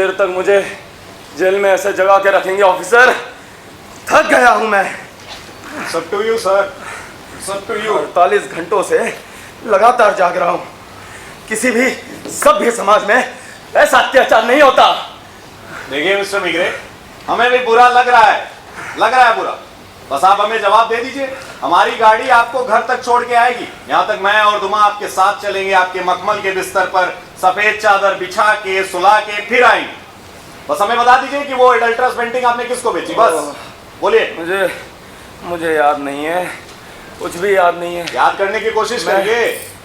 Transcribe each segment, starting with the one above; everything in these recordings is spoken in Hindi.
देर तक मुझे जेल में ऐसे जगा के रखेंगे ऑफिसर? थक गया हूं मैं। सब टू यू सर, सब टू यू। 48 घंटों से लगातार जाग रहा हूं। किसी भी सभ्य समाज में ऐसा अत्याचार नहीं होता। देखिए मिस्टर मिग्रे, हमें भी बुरा लग रहा है बुरा। बस आप हमें जवाब दे दीजिए। हमारी गाड़ी आपको घर तक छोड़ के आएगी। यहाँ तक मैं और दुमा आपके साथ चलेंगे, आपके मखमल के बिस्तर पर सफेद चादर बिछा के सुला के फिर आएंगे। बस हमें बता दीजिए कि वो अडल्ट्रस पेंटिंग आपने किसको बेची, बस बोलिए। मुझे याद नहीं है, कुछ भी याद नहीं है। याद करने की कोशिश करिए।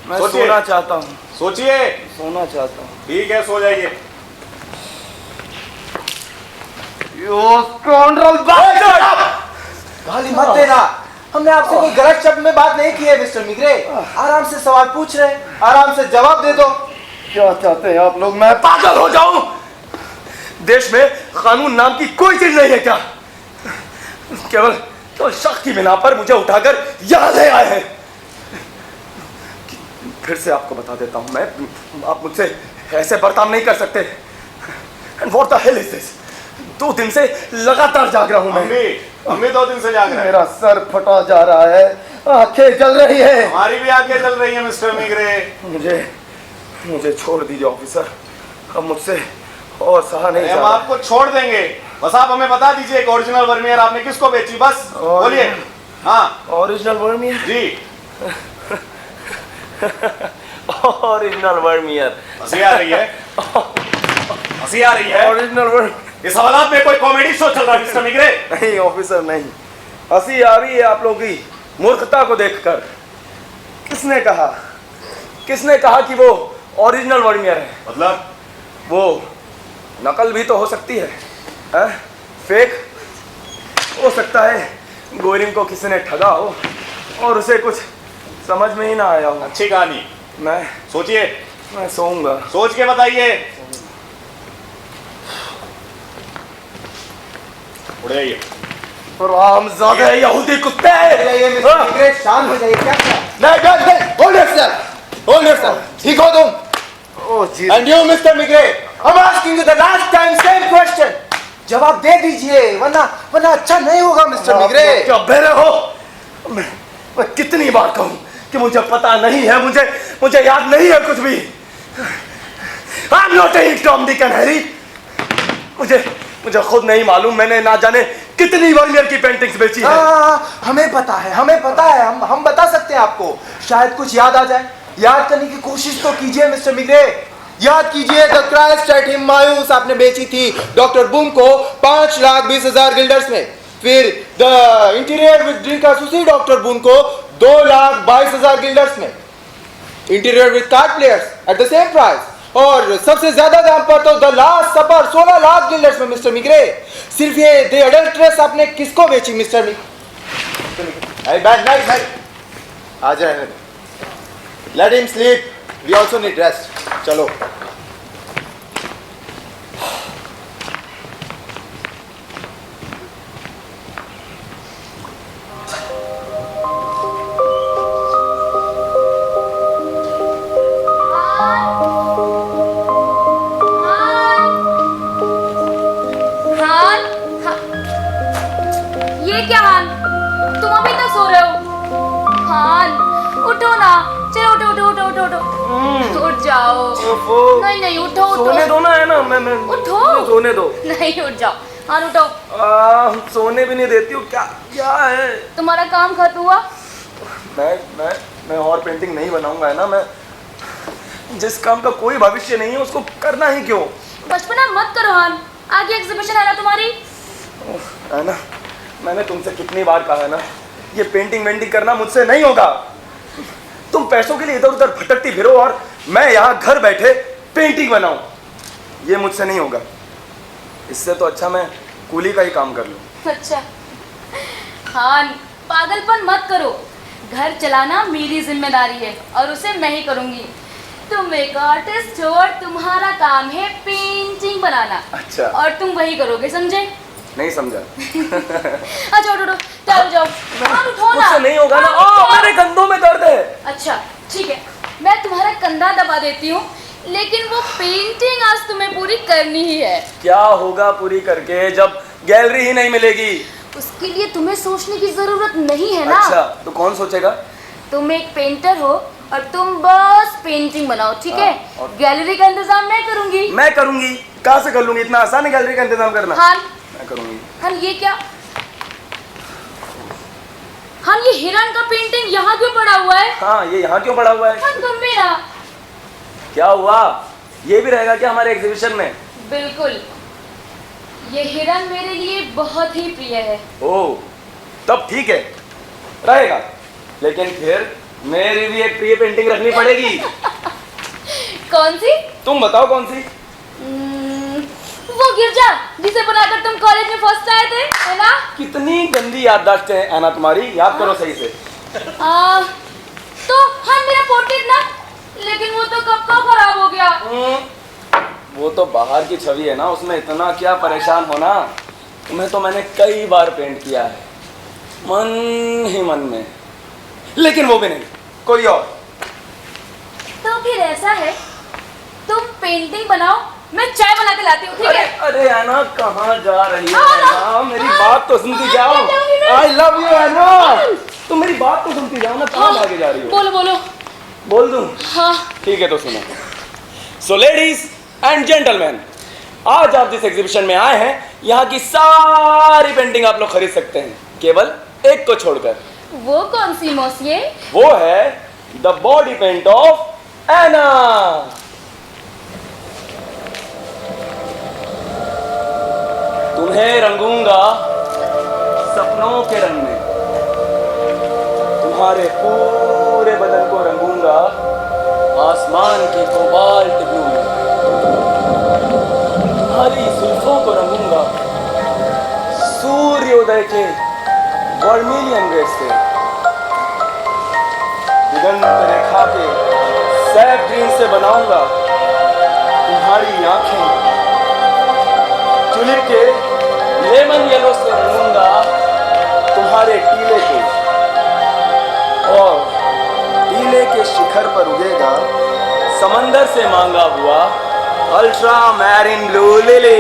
मैं सोना चाहता हूँ। सोचिए। सोना चाहता हूँ। ठीक है, सो जाइए। गाली मत देना। हमने आपसे कोई गलत शब्द में बात नहीं की है मिस्टर मिग्रे। आराम से सवाल पूछ रहे, आराम से जवाब दे दो। क्या चाहते हैं आप लोग? मैं पागल हो जाऊं? देश में कानून नाम की कोई चीज नहीं है क्या? केवल तो शक की बिना पर मुझे उठाकर यहां ले आए हैं। फिर से आपको बता देता हूं, आप मुझसे ऐसे बर्ताव नहीं कर सकते। And what the hell is this? 2 दिन से लगातार जाग रहा हूं मैं। हम भी 2 दिन से जाग रहे हैं। मेरा सर फटा जा रहा है, आंखें जल रही है। हमारी भी आंखें जल रही है मिस्टर मिग्रे। मुझे छोड़ दीजिए ऑफिसर, अब मुझसे और सहा नहीं जा हम रहा। आपको छोड़ देंगे, बस आप हमें बता दीजिए एक ओरिजिनल वर्मियर आपने किसको बेची, बस बोलिए। हाँ, original Vermeer ji. Original Vermeer. हंसी आ रही है, हंसी आ रही है। Original Vermeer. इस हालात में कोई कॉमेडी शो चल रहा है मिस्टर मिग्रे? नहीं ऑफिसर नहीं, हंसी आ रही है आप लोगों की मूर्खता को देखकर। किसने कहा कि वो ओरिजिनल वर्मियर है? मतलब वो नकल भी तो हो सकती है, फेक हो सकता है। गोरिंग को किसी ने ठगा हो और उसे कुछ समझ में ही ना आया हो। अच्छी कहानी। मैं सोचिए। मैं सोऊंगा। सोच के बताइए। उड़ जाइए। हरामजादे यहूदी कुत्ते। मिस्टर मिग्रे, शांत हो जाइए। क्या नहीं, होल्ड योरसेल्फ। ठीक हो तुम? And you Mr. Migre, I'm asking you the last time same question. जवाब दे दीजिए, वरना अच्छा नहीं होगा मिस्टर मिग्रे। क्या बहरे हो? मैं कितनी बार कहूं कि मुझे पता नहीं है, मुझे याद नहीं है कुछ भी। I'm not a Tom, Dick and Harry. मुझे खुद नहीं मालूम मैंने ना जाने कितनी वर्मियर की पेंटिंग्स बेची है। हमें पता है, हम बता सकते हैं आपको। शायद कुछ याद आ जाए। याद करने की कोशिश तो कीजिए मिस्टर मिग्रे। याद कीजिए, द क्राइस्ट एट हिमायूस आपने बेची थी डॉक्टर बूम को 5,20,000 गिल्डर्स में। फिर द इंटीरियर विद ड्रिंक एसोसी डॉक्टर बूम को 2,22,000 गिल्डर्स में। Interior with card players at the same price. और सबसे ज्यादा दाम पर तो the last supper 16 lakh guilders में मिस्टर मिग्रे। सिर्फ ये द अडल्ट्रेस आपने किसको बेची मिस्टर मिग्रे? आ जाए, let him sleep. We also need rest. चलो। ये क्या हान? तुम अभी तक सो रहे हो? हान, उठो ना। चलो उठो। उठ जाओ। नहीं उठो। सोने दो ना, है ना। मैं उठो। सोने दो। नहीं, उठ जाओ। हाँ उठो। सोने भी नहीं देती हो। क्या है? तुम्हारा काम खत्म हुआ? मैं और पेंटिंग नहीं बनाऊंगा, है ना। मैं जिस काम का कोई भविष्य नहीं है उसको करना ही क्यों? बचपना मत करो हान, आगे एग्जीबिशन है ना तुम्हारी, है ना। मैंने तुमसे कितनी बार कहा है ना, ये पेंटिंग करना मुझसे नहीं होगा। तुम पैसों के लिए इधर उधर भटकती फिरो और मैं यहाँ घर बैठे पेंटिंग बनाऊं, ये मुझसे नहीं होगा। इससे तो अच्छा मैं कूली का ही काम कर लूं। अच्छा हान, पागलपन मत करो। घर चलाना मेरी जिम्मेदारी है और उसे मैं ही करूंगी। तुम एक आर्टिस्ट हो और तुम्हारा काम है पेंटिंग बनाना। अच्छा। और तुम वही करोगे, समझे? नहीं समझा। अच्छा उठो, चलो जाओ। उठो ना। मुझसे नहीं होगा ना। मेरे कंधों में दर्द है। अच्छा ठीक है, मैं तुम्हारा कंधा दबा देती हूँ, लेकिन वो पेंटिंग आज तुम्हें पूरी करनी ही है। क्या होगा पूरी करके जब गैलरी ही नहीं मिलेगी? उसके लिए तुम्हें सोचने की जरूरत नहीं है ना। अच्छा, तो कौन सोचेगा? तुम एक पेंटर हो और तुम बस पेंटिंग बनाओ, ठीक है? और गैलरी का इंतजाम मैं करूंगी। मैं करूंगी? कहाँ से कर लूंगी? इतना आसान है गैलरी का इंतजाम करना? हाँ मैं करूंगी। हाँ, ये क्या? हाँ, ये हिरण का पेंटिंग यहाँ क्यों पड़ा हुआ है? हाँ, ये यहाँ क्यों पड़ा हुआ है? हाँ, तुम मेरा। क्या हुआ? ये भी रहेगा क्या हमारे एग्जीबिशन में? बिल्कुल, ये हिरण मेरे लिए बहुत ही प्रिय है। ओह, तब ठीक है, रहेगा। लेकिन फिर मेरी भी एक प्रिय पेंटिंग रखनी पड़ेगी। कौन सी? तुम बताओ कौन सी? वो गिरजा जिसे बनाकर तुम कॉलेज में फर्स्ट आए थे, है ना? कितनी गंदी याददाश्त है ऐना तुम्हारी, याद करो सही से। तो हाँ, मेरा पोर्ट्रेट ना, लेकिन वो तो कब का खराब हो गया। वो तो बाहर की छवि है ना, उसमें इतना क्या परेशान होना। तुम्हें तो मैंने कई बार पेंट किया है, मन ही मन में, लेकिन वो भी नहीं, कोई और। तो फिर ऐसा है, तुम पेंटिंग बनाओ, मैं चाय बना के लाती हूँ, ठीक है? अरे ऐना, कहाँ जा रही है हाँ, ऐना? मेरी बात तो सुनती जाओ। मैं जाऊंगी मैं। आई लव यू ऐना। तुम मेरी बात तो सुनती जाओ ना, कहाँ भागे जा रही हो? बोलो बोलो। बोल दूं? हाँ। ठीक है, तो सुनो। सो लेडीज एंड जेंटलमैन, आज आप जिस एग्जीबिशन में आए हैं, यहाँ की सारी पेंटिंग आप लोग खरीद सकते हैं, केवल एक को छोड़कर। वो कौन सी मौसिए? वो है द बॉडी पेंट ऑफ ऐना। तुम्हें रंगूंगा सपनों के रंग में, तुम्हारे पूरे बदन को रंगूंगा आसमान के कोबाल्ट ब्लू में, तुम्हारी जुल्फों को रंगूंगा सूर्योदय के वर्मिलियन रेड से, दिगंत रेखा के सैफ ग्रीन से बनाऊंगा तुम्हारी आंखें, ट्यूलिप के लेमन येलो से रंगूंगा तुम्हारे टीले को, और टीले के शिखर पर उगेगा समंदर से मांगा हुआ ultra marine blue lily.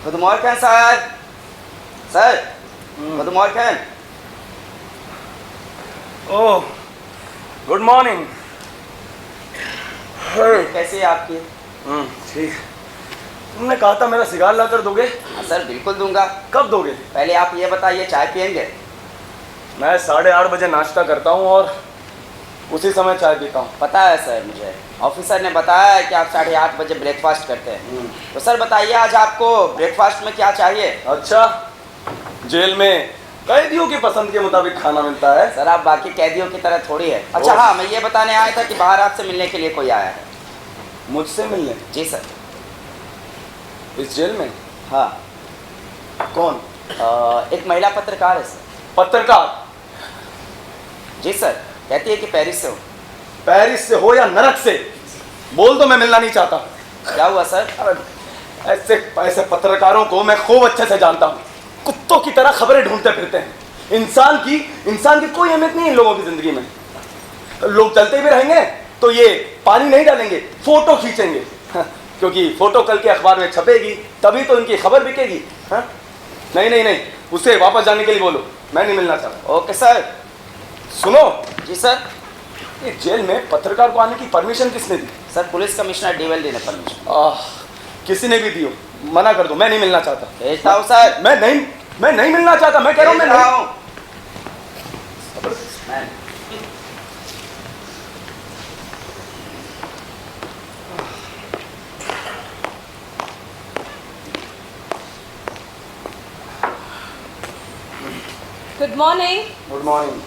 Good morning, sir. Sir, good morning. ओह, गुड मॉर्निंग। कैसे हैं आपकी? ठीक। तुमने कहा था मेरा सिगार ला कर दोगे? हाँ सर, बिल्कुल दूंगा। कब दोगे? पहले आप ये बताइए, चाय पियेंगे? मैं 8:30 बजे नाश्ता करता हूँ और उसी समय चाय पीता हूँ। पता है सर, मुझे ऑफिसर ने बताया है कि आप 8:30 बजे ब्रेकफास्ट करते हैं। तो सर बताइए, आज आपको ब्रेकफास्ट में क्या चाहिए? अच्छा, जेल में कैदियों की पसंद के मुताबिक खाना मिलता है। सर आप बाकी कैदियों की तरह थोड़ी है। अच्छा हाँ, मैं ये बताने आया था कि बाहर आपसे मिलने के लिए कोई आया है। मुझसे मिलने? जी सर। इस जेल में? हाँ। कौन? एक महिला पत्रकार है सर। पत्रकार? जी सर, कहती है कि पेरिस से हो। पेरिस से हो या नरक से, बोल दो, मैं मिलना नहीं चाहता। क्या हुआ सर? अरे ऐसे ऐसे पत्रकारों को मैं खूब अच्छे से जानता हूँ, कुत्तों की तरह खबरें ढूंढते फिरते हैं। इंसान की कोई अहमियत नहीं है इन लोगों की जिंदगी में। लोग चलते भी रहेंगे तो ये पानी नहीं डालेंगे, फोटो खींचेंगे, क्योंकि फोटो कल के अखबार में छपेगी, तभी तो इनकी खबर बिकेगी। हाँ? नहीं नहीं नहीं, उसे वापस जाने के लिए बोलो, मैं नहीं मिलना चाहता। Okay sir. सुनो। जी सर। ये जेल में पत्रकार को आने की परमिशन किसने दी? सर, पुलिस कमिश्नर डीवेल्डी ने परमिशन। किसी ने भी दी हो, मना कर दो, मैं नहीं मिलना चाहता। भेजता हूँ सर। मैं नहीं मिलना चाहता, मैं कह रहा हूँ मैं नहीं। Good morning. Good morning.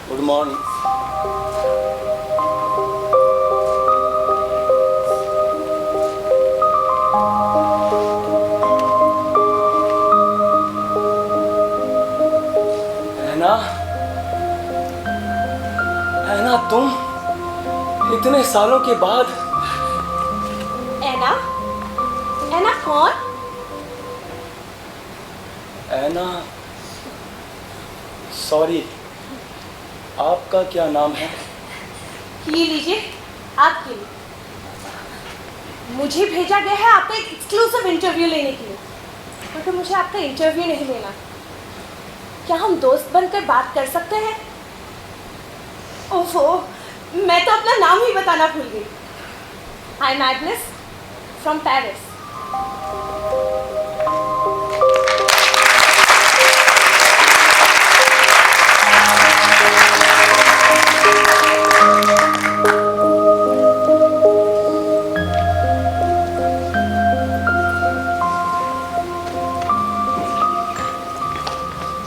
Good morning. Anna, तुम इतने सालों के बाद। ऐना? ऐना कौन? ऐना, सॉरी, आपका क्या नाम है? ये लीजिए, आपके लिए। मुझे भेजा गया है आपका एक एक्सक्लूसिव इंटरव्यू लेने के लिए, मगर मुझे आपका इंटरव्यू नहीं लेना। क्या हम दोस्त बनकर बात कर सकते हैं? ओफो, मैं तो अपना नाम ही बताना भूल गई। I am Agnes from Paris.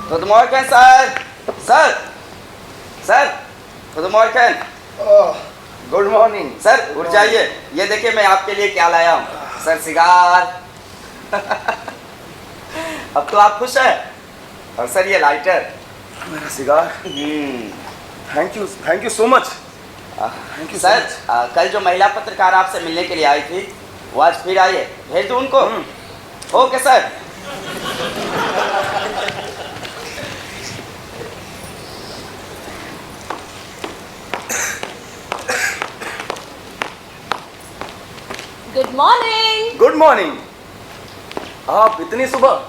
Good morning sir. Sir good morning. Good morning. Sir उठ जाइए, ये देखिए मैं आपके लिए क्या लाया हूँ। Sir cigar. अब तो आप खुश हैं। और सर ये लाइटर। मेरा cigar? Thank you so much. Sir कल जो महिला पत्रकार आपसे मिलने के लिए आई थी, वो आज फिर आई है, भेज दूँ उनको? Okay sir. Good morning. Good morning. आप इतनी सुबह?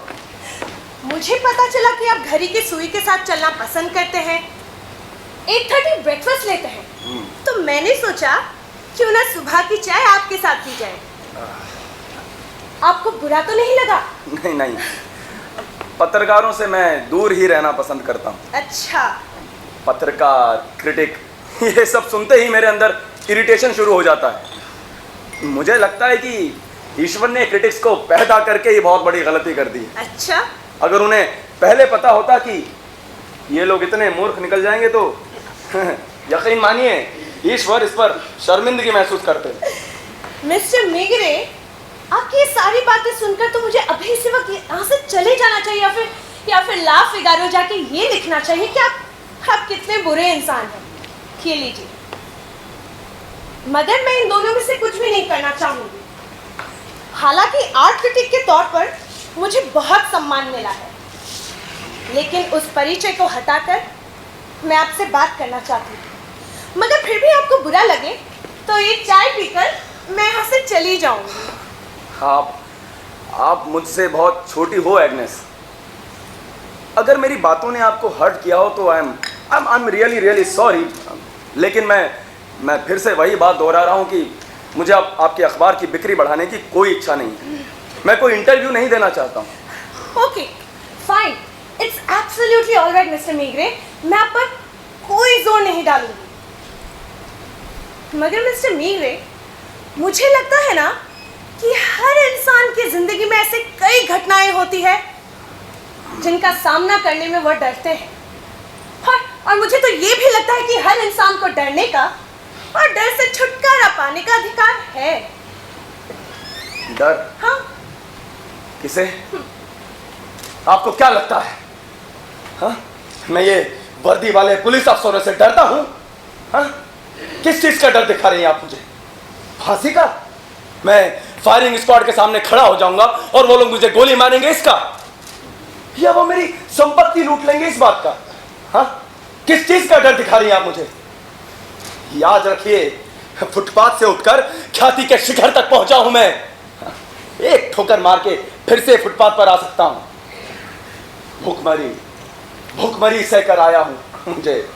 मुझे पता चला कि आप घड़ी की सुई के साथ चलना पसंद करते हैं, 8:30 ब्रेकफास्ट लेते हैं, तो मैंने सोचा क्यों ना सुबह की चाय आपके साथ पी जाए। आपको बुरा तो नहीं लगा? नहीं नहीं, पत्रकारों से मैं दूर ही रहना पसंद करता हूँ। अच्छा। पत्रकार, क्रिटिक, ये सब सुनते ही मेरे अंदर इरिटेशन शुरू हो जाता है। मुझे लगता है कि ईश्वर ने क्रिटिक्स को पैदा करके ही बहुत बड़ी गलती कर दी। अच्छा। अगर उन्हें पहले पता होता कि ये लोग इतने मूर्ख निकल जाएंगे तो यकीन मानिए ईश्वर इस पर शर्मिंदगी महसूस करते। मिस्टर मिगरे, आपकी ये सारी बातें सुनकर तो मुझे अभी इसी वक्त यहाँ से चले जाना चाहिए, या फिर ला फिगारो जाके ये लिखना चाहिए कि आप कितने बुरे इंसान हैं। ये लीजिए, मगर मैं इन दोनों में से कुछ भी नहीं करना चाहूंगी। हालांकि आर्ट क्रिटिक के तौर पर मुझे बहुत सम्मान मिला है, लेकिन उस परिचय को हटाकर मैं आपसे बात करना चाहती हूँ। मगर फिर भी आपको बुरा लगे तो ये चाय पीकर मैं यहाँ से चली जाऊंगी। आप मुझसे बहुत छोटी हो एग्नेस। अगर मेरी बातों ने आपको हर्ट किया हो तो आई एम रियली सॉरी। लेकिन मैं फिर से वही बात दोहरा रहा हूँ कि मुझे आपके अखबार की बिक्री बढ़ाने की कोई इच्छा नहीं है। मैं कोई इंटरव्यू नहीं देना चाहता हूँ। Okay fine, it's absolutely alright mister Migre, मैं आप पर कोई जोर नहीं डालूंगी। मगर मिस्टर मिगरे, मुझे लगता है ना कि हर इंसान की जिंदगी में ऐसे कई घटनाएं होती है जिनका सामना करने में वह डरते हैं, और मुझे तो ये भी लगता है कि हर इंसान को डरने का और डर से छुटकारा पाने का अधिकार है। डर? हाँ, किसे? आपको क्या लगता है हाँ? मैं ये वर्दी वाले पुलिस अफसरों से डरता हूं हाँ? किस चीज का डर दिखा रही हैं आप मुझे? फांसी का? मैं फायरिंग स्क्वाड के सामने खड़ा हो जाऊंगा और वो लोग मुझे गोली मारेंगे इसका, या वो मेरी संपत्ति लूट लेंगे इस बात का? हाँ? किस चीज का डर दिखा रही हैं आप मुझे? याद रखिए, फुटपाथ से उठकर ख्याति के शिखर तक पहुंचा हूं मैं। एक ठोकर मार के फिर से फुटपाथ पर आ सकता हूं। भूखमरी सहकर आया हूं, मुझे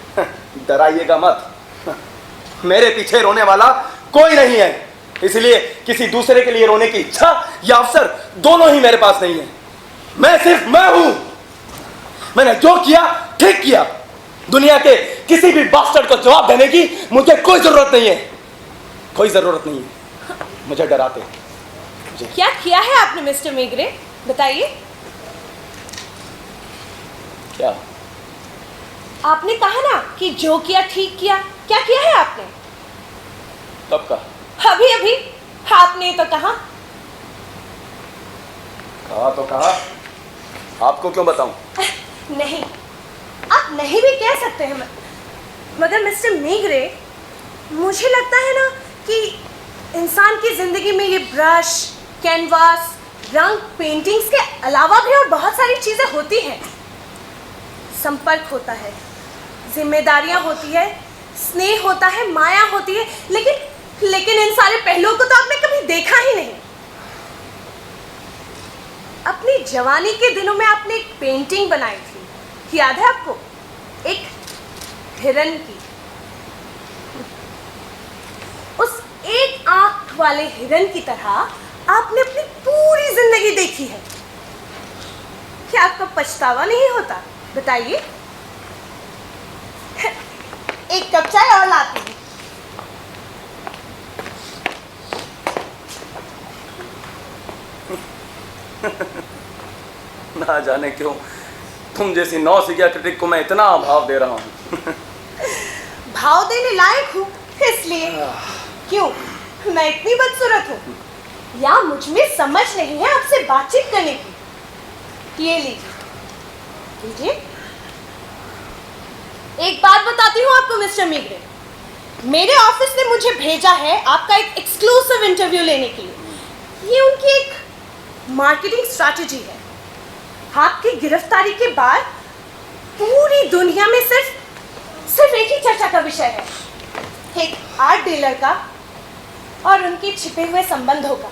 डराइएगा मत। मेरे पीछे रोने वाला कोई नहीं है, इसलिए किसी दूसरे के लिए रोने की इच्छा या अवसर दोनों ही मेरे पास नहीं है। मैं सिर्फ मैं हूं। मैंने जो किया ठीक किया। दुनिया के किसी भी बास्टर्ड को जवाब देने की मुझे कोई जरूरत नहीं है, कोई जरूरत नहीं है। मुझे डराते मुझे। क्या किया है आपने मिस्टर मेघरे, बताइए। क्या? आपने कहा ना कि जो किया ठीक किया, क्या किया है आपने? कब का? अभी अभी आपने तो कहा तो कहा, आपको क्यों बताऊं? नहीं, आप नहीं भी कह सकते हैं, मगर मिस्टर मेघरे, मुझे लगता है ना कि इंसान की जिंदगी में ये ब्रश, कैनवास, रंग, पेंटिंग्स के अलावा भी और बहुत सारी चीजें होती हैं। संपर्क होता है, जिम्मेदारियां होती है, स्नेह होता है, माया होती है, लेकिन इन सारे पहलुओं को तो आपने कभी देखा ही नहीं। अपनी जवानी के दिनों में आपने एक पेंटिंग बनाई थी, याद है आपको? एक हिरन की। उस एक आंख वाले हिरन की तरह आपने अपनी पूरी जिंदगी देखी है। क्या आपका पछतावा नहीं होता? बताइए। एक कप चाय और लाती हूँ। ना जाने क्यों तुम जैसी नौसिखिया क्रिटिक को मैं इतना भाव दे रहा हूँ। भाव देने लायक हूँ इसलिए। क्यों, मैं इतनी बदसूरत हूँ या मुझ में समझ नहीं है आपसे बातचीत करने की? ये लीजिए। एक बात बताती हूँ आपको मिस्टर मेघरे, मेरे ऑफिस ने मुझे भेजा है आपका एक एक्सक्लूसिव इंटरव्यू लेने के लिए। ये उनकी एक मार्केटिंग स्ट्रैटेजी है। आपकी गिरफ्तारी के बाद पूरी दुनिया में सिर्फ एक ही चर्चा का विषय है, एक आर्ट डीलर का और उनके छिपे हुए संबंधों का।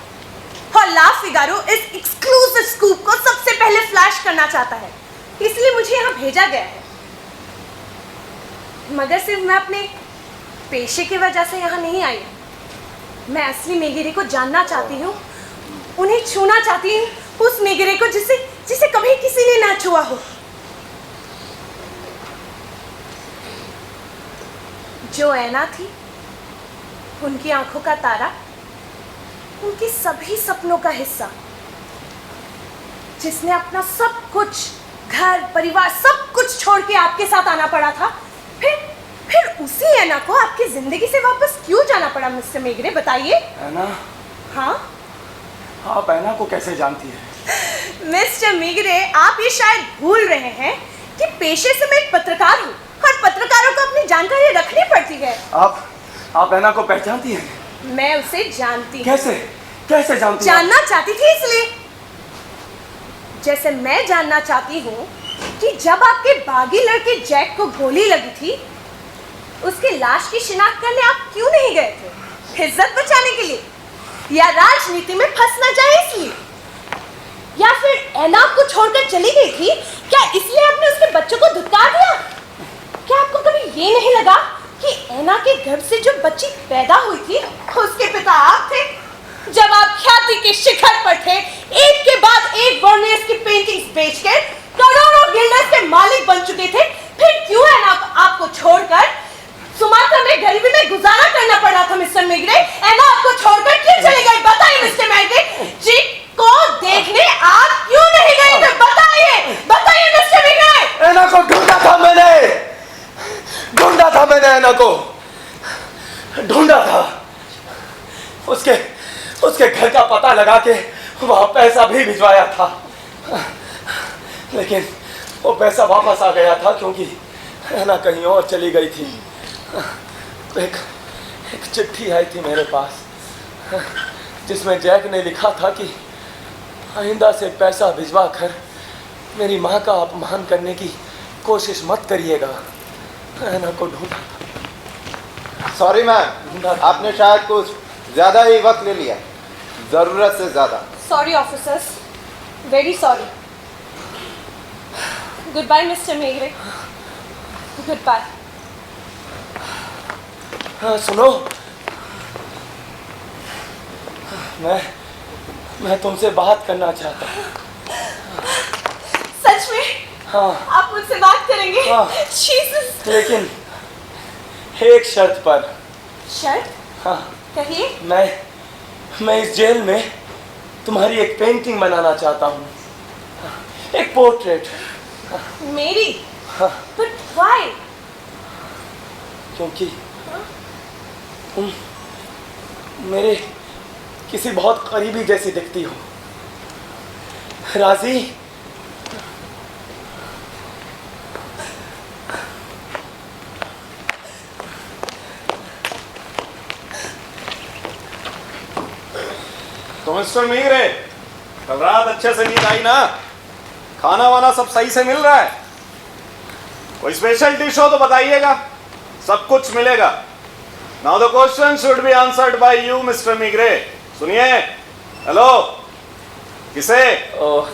और ला फिगारो इस एक्सक्लूसिव स्कूप को सबसे पहले फ्लैश करना चाहता है, इसलिए मुझे यहाँ भेजा गया है। मगर सिर्फ मैं अपने पेशे की वजह से यहाँ नहीं आई। मैं असली मेघरे को जानना चाहती हूँ, उन्हें छूना चाहती हूँ, उस मेघरे को जिसे कभी किसी ने ना छुआ हो, जो ऐना थी, उनकी आंखों का तारा, उनके सभी सपनों का हिस्सा, जिसने अपना सब कुछ, घर परिवार सब कुछ छोड़ के आपके साथ आना पड़ा था। फिर उसी ऐना को आपकी जिंदगी से वापस क्यों जाना पड़ा मिस्टर मेघरे, बताइए। ऐना? हाँ, आप ऐना को कैसे जानती है? मिस्टर मेघरे, आप ये शायद भूल रहे हैं कि पेशे से मैं एक पत्रकार हूँ और पत्रकारों को अपनी जानकारी रखनी पड़ती है। आप ऐना को पहचानती हैं? मैं उसे जानती हूँ। कैसे जानती? जानना चाहती थी इसलिए। जैसे मैं जानना चाहती हूँ कि जब आपके बागी लड़के जैक को गोली लगी थी, उसके लाश की शिनाख्त करने आप क्यों नहीं गए थे? इज्जत बचाने के लिए, या राजनीति में फंस न जाए इसलिए, या फिर ऐना को छोड़कर चली गई थी क्या इसलिए आपने उसके बच्चों को धुतकार दिया? क्या आपको कभी ये नहीं लगा कि ऐना के गर्भ से जो बच्ची पैदा हुई थी उसके पिता आप थे? जब आप ख्याति के शिखर पर थे, एक के बाद एक वर्नियर्स की पेंटिंग्स बेचकर करोड़ों गिल्डर्स के मालिक बन चुके थे, फिर क्यों ऐना आपको छोड़कर सुमात्रा में गरीबी में गुजारा करना पड़ा था मिस्टर मेघरे? ऐना आपको छोड़कर क्यों चले गए? बताइए मिस्टर मेघरे, जी को देखने आप क्यों नहीं गए थे? बताइए मिस्टर मेघरे। ऐना को ढूंढा था मैंने ऐना को ढूंढा था। उसके घर का पता लगा के वहाँ पैसा भी भिजवाया था, लेकिन वो पैसा वापस आ गया था क्योंकि ना कहीं और चली गई थी। एक चिट्ठी आई थी मेरे पास जिसमें जैक ने लिखा था कि आइंदा से पैसा भिजवा कर मेरी माँ का अपमान करने की कोशिश मत करिएगा। ना को ढूंढा था। सॉरी मैम, आपने शायद कुछ ज़्यादा ही वक्त ले लिया, ज़रूरत से ज़्यादा। Sorry officers, very sorry. Good bye mister Migre, good bye. हाँ सुनो, मैं तुमसे बात करना चाहता हूँ। सच में? हाँ। आप मुझसे बात करेंगे? हाँ। जीसस। लेकिन एक शर्त पर। शर्त? हाँ। कहिए। मैं इस जेल में तुम्हारी एक पेंटिंग बनाना चाहता हूँ, एक पोर्ट्रेट। मेरी? हाँ। But why? क्योंकि तुम मेरे किसी बहुत करीबी जैसी दिखती हो। राजी? तो मिस्टर मीगरे, कल रात अच्छे से नींद आई ना? खाना वाना सब सही से मिल रहा है? कोई स्पेशल डिश हो तो बताइएगा, सब कुछ मिलेगा। Now the question should be answered by you mister Migre. सुनिए, हेलो, किसे? ओह